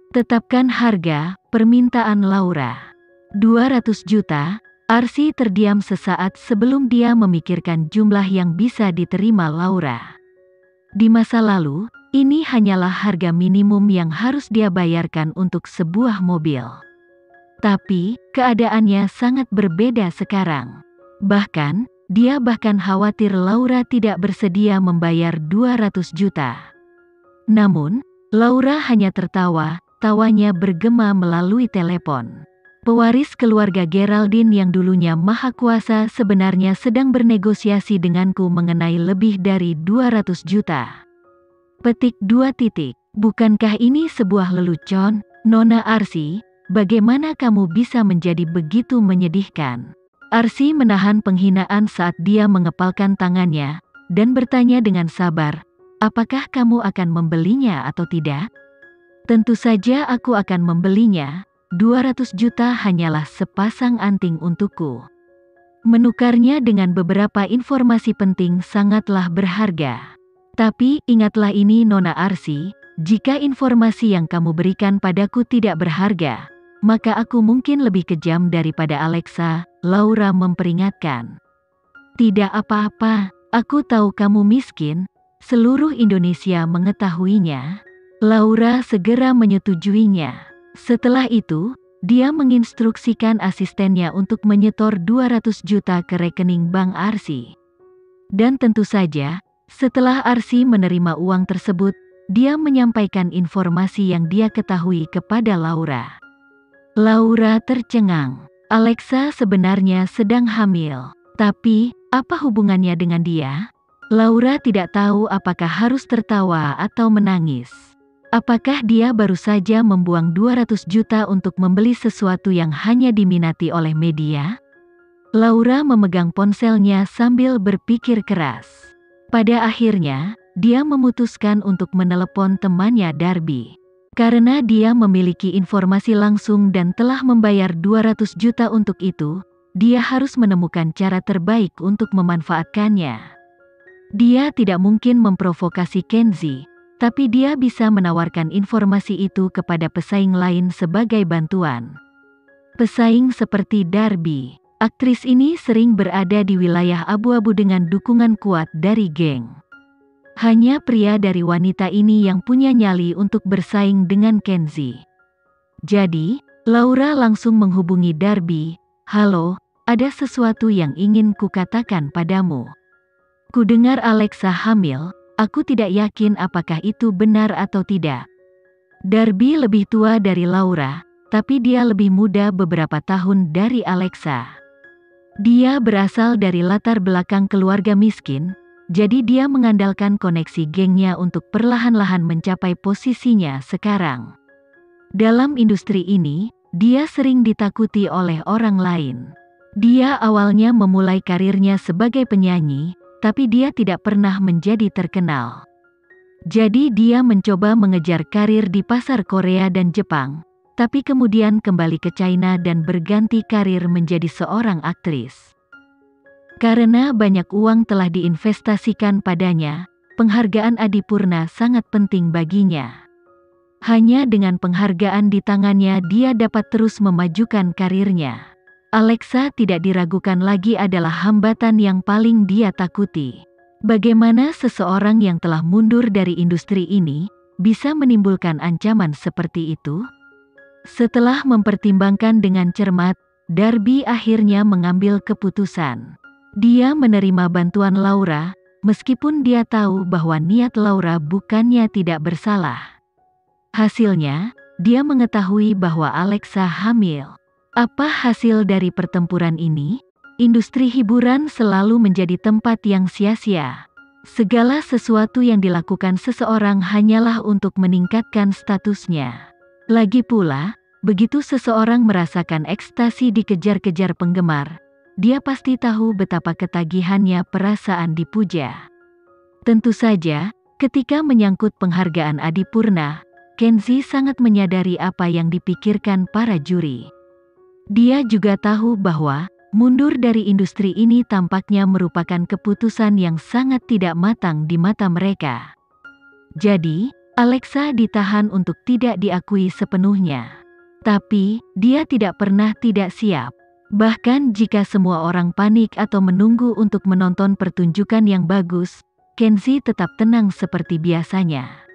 Tetapkan harga, permintaan Laura. 200 juta, Arsy terdiam sesaat sebelum dia memikirkan jumlah yang bisa diterima Laura. Di masa lalu, ini hanyalah harga minimum yang harus dia bayarkan untuk sebuah mobil. Tapi, keadaannya sangat berbeda sekarang. Bahkan, dia khawatir Laura tidak bersedia membayar 200 juta. Namun, Laura hanya tertawa, tawanya bergema melalui telepon. Pewaris keluarga Geraldine yang dulunya maha kuasa sebenarnya sedang bernegosiasi denganku mengenai lebih dari 200 juta. Petik 2 titik. Bukankah ini sebuah lelucon, Nona Arsy? Bagaimana kamu bisa menjadi begitu menyedihkan? Arsy menahan penghinaan saat dia mengepalkan tangannya, dan bertanya dengan sabar, apakah kamu akan membelinya atau tidak? Tentu saja aku akan membelinya, 200 juta hanyalah sepasang anting untukku. Menukarnya dengan beberapa informasi penting sangatlah berharga. Tapi, ingatlah ini Nona Arsy, jika informasi yang kamu berikan padaku tidak berharga, maka aku mungkin lebih kejam daripada Alexa, Laura memperingatkan. Tidak apa-apa, aku tahu kamu miskin, seluruh Indonesia mengetahuinya. Laura segera menyetujuinya. Setelah itu, dia menginstruksikan asistennya untuk menyetor 200 juta ke rekening bank Arsy. Dan tentu saja, setelah Arsy menerima uang tersebut, dia menyampaikan informasi yang dia ketahui kepada Laura. Laura tercengang. Alexa sebenarnya sedang hamil. Tapi, apa hubungannya dengan dia? Laura tidak tahu apakah harus tertawa atau menangis. Apakah dia baru saja membuang 200 juta untuk membeli sesuatu yang hanya diminati oleh media? Laura memegang ponselnya sambil berpikir keras. Pada akhirnya, dia memutuskan untuk menelepon temannya Darby. Karena dia memiliki informasi langsung dan telah membayar 200 juta untuk itu, dia harus menemukan cara terbaik untuk memanfaatkannya. Dia tidak mungkin memprovokasi Kenzie, tapi dia bisa menawarkan informasi itu kepada pesaing lain sebagai bantuan. Pesaing seperti Darby, aktris ini sering berada di wilayah abu-abu dengan dukungan kuat dari geng. Hanya pria dari wanita ini yang punya nyali untuk bersaing dengan Kenzie. Jadi, Laura langsung menghubungi Darby. Halo, ada sesuatu yang ingin kukatakan padamu. Kudengar Alexa hamil, aku tidak yakin apakah itu benar atau tidak. Darby lebih tua dari Laura, tapi dia lebih muda beberapa tahun dari Alexa. Dia berasal dari latar belakang keluarga miskin, jadi dia mengandalkan koneksi gengnya untuk perlahan-lahan mencapai posisinya sekarang. Dalam industri ini, dia sering ditakuti oleh orang lain. Dia awalnya memulai karirnya sebagai penyanyi, tapi dia tidak pernah menjadi terkenal. Jadi dia mencoba mengejar karir di pasar Korea dan Jepang, tapi kemudian kembali ke China dan berganti karir menjadi seorang aktris. Karena banyak uang telah diinvestasikan padanya, penghargaan Adipurna sangat penting baginya. Hanya dengan penghargaan di tangannya dia dapat terus memajukan karirnya. Alexa tidak diragukan lagi adalah hambatan yang paling dia takuti. Bagaimana seseorang yang telah mundur dari industri ini, bisa menimbulkan ancaman seperti itu? Setelah mempertimbangkan dengan cermat, Darby akhirnya mengambil keputusan. Dia menerima bantuan Laura, meskipun dia tahu bahwa niat Laura bukannya tidak bersalah. Hasilnya, dia mengetahui bahwa Alexa hamil. Apa hasil dari pertempuran ini? Industri hiburan selalu menjadi tempat yang sia-sia. Segala sesuatu yang dilakukan seseorang hanyalah untuk meningkatkan statusnya. Lagi pula, begitu seseorang merasakan ekstasi dikejar-kejar penggemar, dia pasti tahu betapa ketagihannya perasaan dipuja. Tentu saja, ketika menyangkut penghargaan Adipurna, Kenzie sangat menyadari apa yang dipikirkan para juri. Dia juga tahu bahwa mundur dari industri ini tampaknya merupakan keputusan yang sangat tidak matang di mata mereka. Jadi, Alexa ditahan untuk tidak diakui sepenuhnya. Tapi, dia tidak pernah tidak siap. Bahkan jika semua orang panik atau menunggu untuk menonton pertunjukan yang bagus, Kenzi tetap tenang seperti biasanya.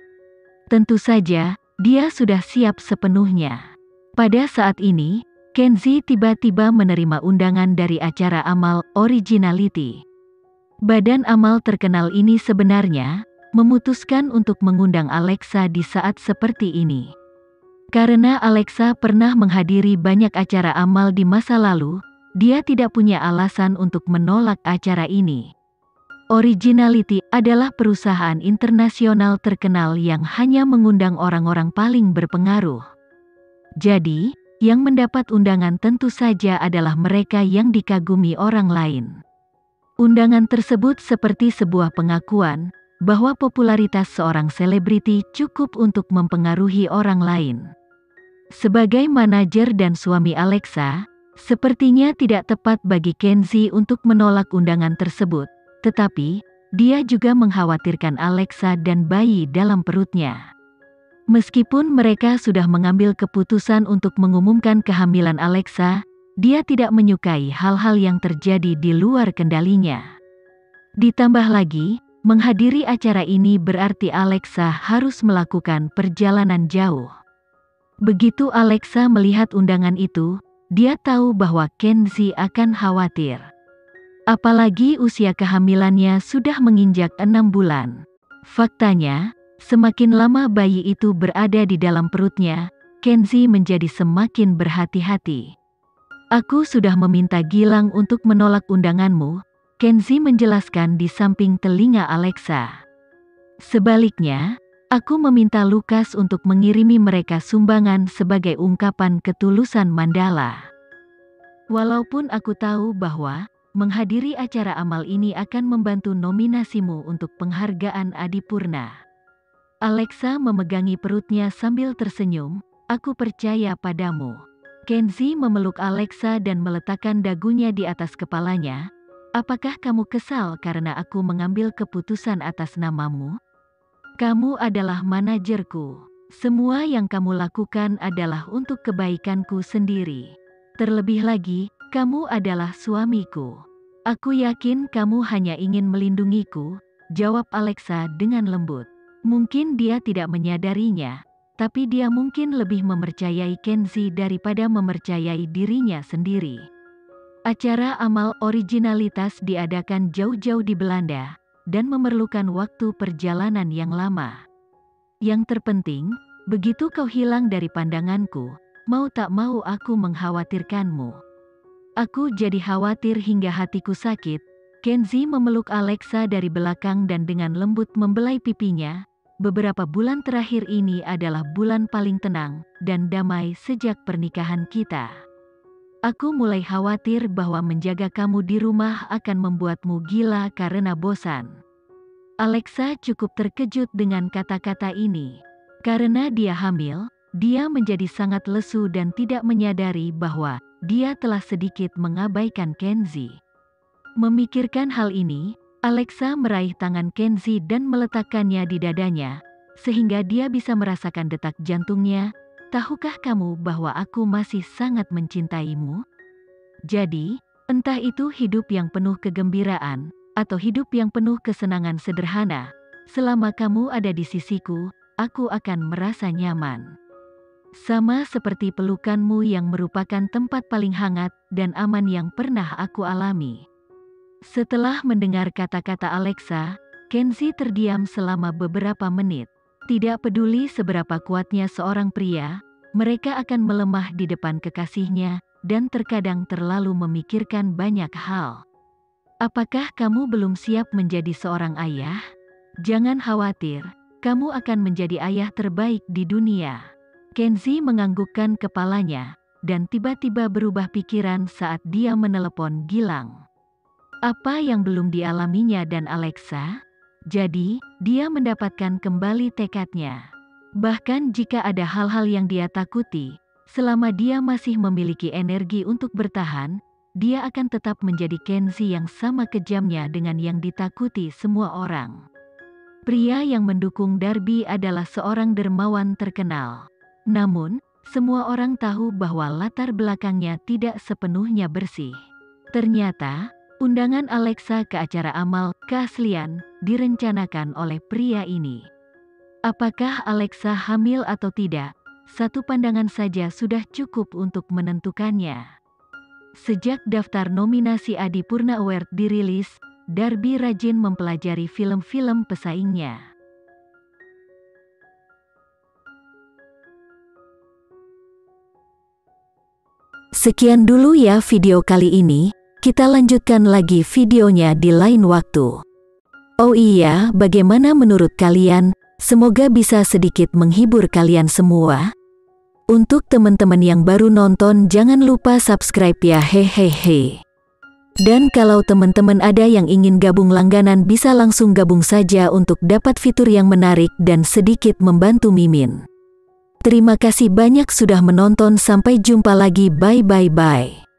Tentu saja, dia sudah siap sepenuhnya. Pada saat ini, Kenzi tiba-tiba menerima undangan dari acara amal Originality. Badan amal terkenal ini sebenarnya memutuskan untuk mengundang Alexa di saat seperti ini. Karena Alexa pernah menghadiri banyak acara amal di masa lalu, dia tidak punya alasan untuk menolak acara ini. Originality adalah perusahaan internasional terkenal yang hanya mengundang orang-orang paling berpengaruh. Jadi, yang mendapat undangan tentu saja adalah mereka yang dikagumi orang lain. Undangan tersebut seperti sebuah pengakuan bahwa popularitas seorang selebriti cukup untuk mempengaruhi orang lain. Sebagai manajer dan suami Alexa, sepertinya tidak tepat bagi Kenzi untuk menolak undangan tersebut, tetapi dia juga mengkhawatirkan Alexa dan bayi dalam perutnya. Meskipun mereka sudah mengambil keputusan untuk mengumumkan kehamilan Alexa, dia tidak menyukai hal-hal yang terjadi di luar kendalinya. Ditambah lagi, menghadiri acara ini berarti Alexa harus melakukan perjalanan jauh. Begitu Alexa melihat undangan itu, dia tahu bahwa Kenzi akan khawatir. Apalagi usia kehamilannya sudah menginjak 6 bulan. Faktanya, semakin lama bayi itu berada di dalam perutnya, Kenzi menjadi semakin berhati-hati. Aku sudah meminta Gilang untuk menolak undanganmu, Kenzi menjelaskan di samping telinga Alexa. Sebaliknya, aku meminta Lukas untuk mengirimi mereka sumbangan sebagai ungkapan ketulusan Mandala. Walaupun aku tahu bahwa menghadiri acara amal ini akan membantu nominasimu untuk penghargaan Adipurna. Alexa memegangi perutnya sambil tersenyum, aku percaya padamu. Kenzi memeluk Alexa dan meletakkan dagunya di atas kepalanya. Apakah kamu kesal karena aku mengambil keputusan atas namamu? Kamu adalah manajerku. Semua yang kamu lakukan adalah untuk kebaikanku sendiri. Terlebih lagi, kamu adalah suamiku. Aku yakin kamu hanya ingin melindungiku, jawab Alexa dengan lembut. Mungkin dia tidak menyadarinya, tapi dia mungkin lebih mempercayai Kenzi daripada mempercayai dirinya sendiri. Acara amal Originalitas diadakan jauh-jauh di Belanda, dan memerlukan waktu perjalanan yang lama. Yang terpenting, begitu kau hilang dari pandanganku, mau tak mau aku mengkhawatirkanmu. Aku jadi khawatir hingga hatiku sakit. Kenzi memeluk Alexa dari belakang dan dengan lembut membelai pipinya. Beberapa bulan terakhir ini adalah bulan paling tenang dan damai sejak pernikahan kita. Aku mulai khawatir bahwa menjaga kamu di rumah akan membuatmu gila karena bosan. Alexa cukup terkejut dengan kata-kata ini. Karena dia hamil, dia menjadi sangat lesu dan tidak menyadari bahwa dia telah sedikit mengabaikan Kenzi. Memikirkan hal ini, Alexa meraih tangan Kenzi dan meletakkannya di dadanya, sehingga dia bisa merasakan detak jantungnya. Tahukah kamu bahwa aku masih sangat mencintaimu? Jadi, entah itu hidup yang penuh kegembiraan, atau hidup yang penuh kesenangan sederhana, selama kamu ada di sisiku, aku akan merasa nyaman. Sama seperti pelukanmu yang merupakan tempat paling hangat dan aman yang pernah aku alami. Setelah mendengar kata-kata Alexa, Kenzi terdiam selama beberapa menit. Tidak peduli seberapa kuatnya seorang pria, mereka akan melemah di depan kekasihnya, dan terkadang terlalu memikirkan banyak hal. Apakah kamu belum siap menjadi seorang ayah? Jangan khawatir, kamu akan menjadi ayah terbaik di dunia. Kenzi menganggukkan kepalanya, dan tiba-tiba berubah pikiran saat dia menelepon Gilang. Apa yang belum dialaminya dan Alexa? Jadi, dia mendapatkan kembali tekadnya. Bahkan jika ada hal-hal yang dia takuti, selama dia masih memiliki energi untuk bertahan, dia akan tetap menjadi Kenzi yang sama kejamnya dengan yang ditakuti semua orang. Pria yang mendukung Darby adalah seorang dermawan terkenal. Namun, semua orang tahu bahwa latar belakangnya tidak sepenuhnya bersih. Ternyata, undangan Alexa ke acara amal keaslian direncanakan oleh pria ini. Apakah Alexa hamil atau tidak? Satu pandangan saja sudah cukup untuk menentukannya. Sejak daftar nominasi Adi Purna Award dirilis, Darby rajin mempelajari film-film pesaingnya. Sekian dulu ya video kali ini, kita lanjutkan lagi videonya di lain waktu. Oh iya, bagaimana menurut kalian? Semoga bisa sedikit menghibur kalian semua. Untuk teman-teman yang baru nonton jangan lupa subscribe ya hehehe. Dan kalau teman-teman ada yang ingin gabung langganan bisa langsung gabung saja untuk dapat fitur yang menarik dan sedikit membantu Mimin. Terima kasih banyak sudah menonton, sampai jumpa lagi, bye bye bye.